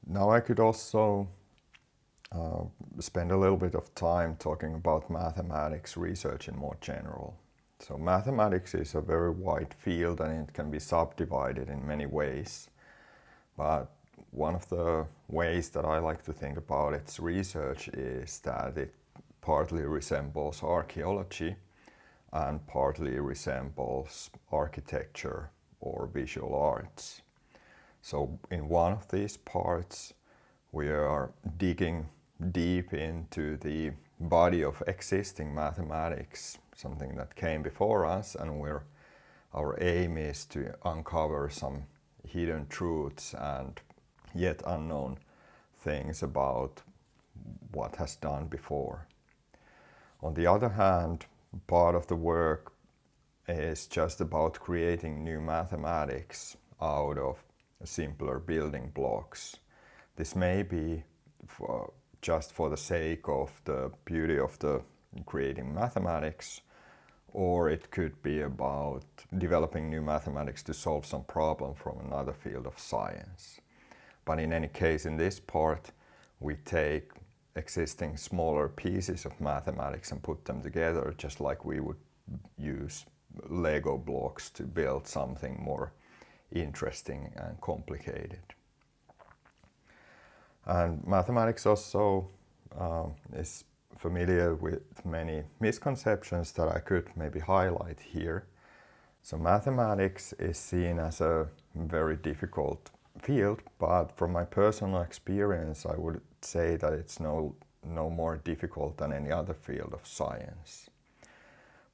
Now I could also spend a little bit of time talking about mathematics research in more general. So mathematics is a very wide field and it can be subdivided in many ways. But one of the ways that I like to think about its research is that it partly resembles archaeology and partly resembles architecture or visual arts. So in one of these parts, we are digging deep into the body of existing mathematics, something that came before us, and our aim is to uncover some hidden truths and yet unknown things about what has done before. On the other hand, part of the work is just about creating new mathematics out of simpler building blocks. This may be just for the sake of the beauty of the creating mathematics, or it could be about developing new mathematics to solve some problem from another field of science. But in any case, in this part, we take existing smaller pieces of mathematics and put them together, just like we would use Lego blocks to build something more interesting and complicated. And mathematics also is familiar with many misconceptions that I could maybe highlight here. So mathematics is seen as a very difficult field, but from my personal experience, I would say that it's no more difficult than any other field of science.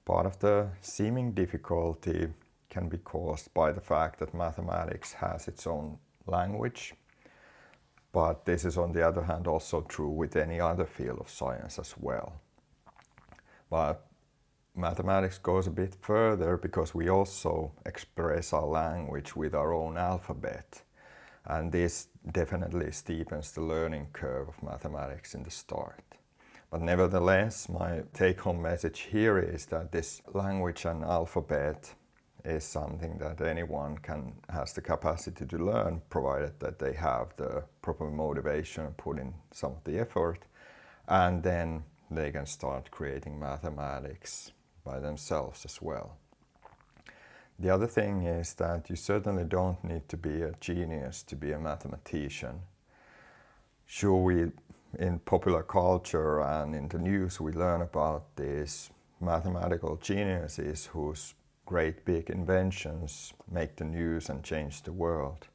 Part of the seeming difficulty can be caused by the fact that mathematics has its own language, but this is on the other hand also true with any other field of science as well. But mathematics goes a bit further because we also express our language with our own alphabet. And this definitely steepens the learning curve of mathematics in the start. But nevertheless, my take-home message here is that this language and alphabet is something that anyone has the capacity to learn, provided that they have the proper motivation and put in some of the effort, and then they can start creating mathematics by themselves as well. The other thing is that you certainly don't need to be a genius to be a mathematician. Sure, in popular culture and in the news we learn about these mathematical geniuses whose great big inventions make the news and change the world.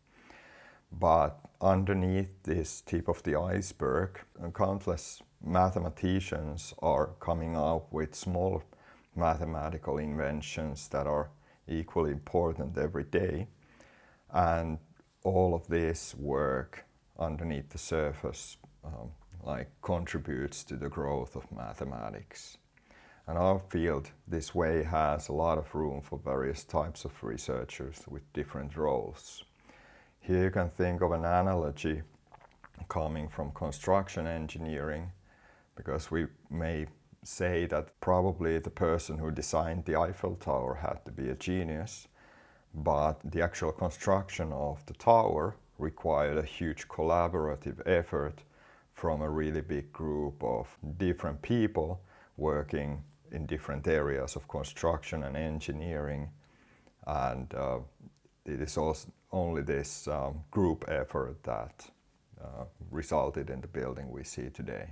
But underneath this tip of the iceberg, countless mathematicians are coming up with small mathematical inventions that are equally important every day. And all of this work underneath the surface contributes to the growth of mathematics. And our field this way has a lot of room for various types of researchers with different roles. Here you can think of an analogy coming from construction engineering, because we may say that probably the person who designed the Eiffel Tower had to be a genius, but the actual construction of the tower required a huge collaborative effort from a really big group of different people working in different areas of construction and engineering, and it is also only this group effort that resulted in the building we see today.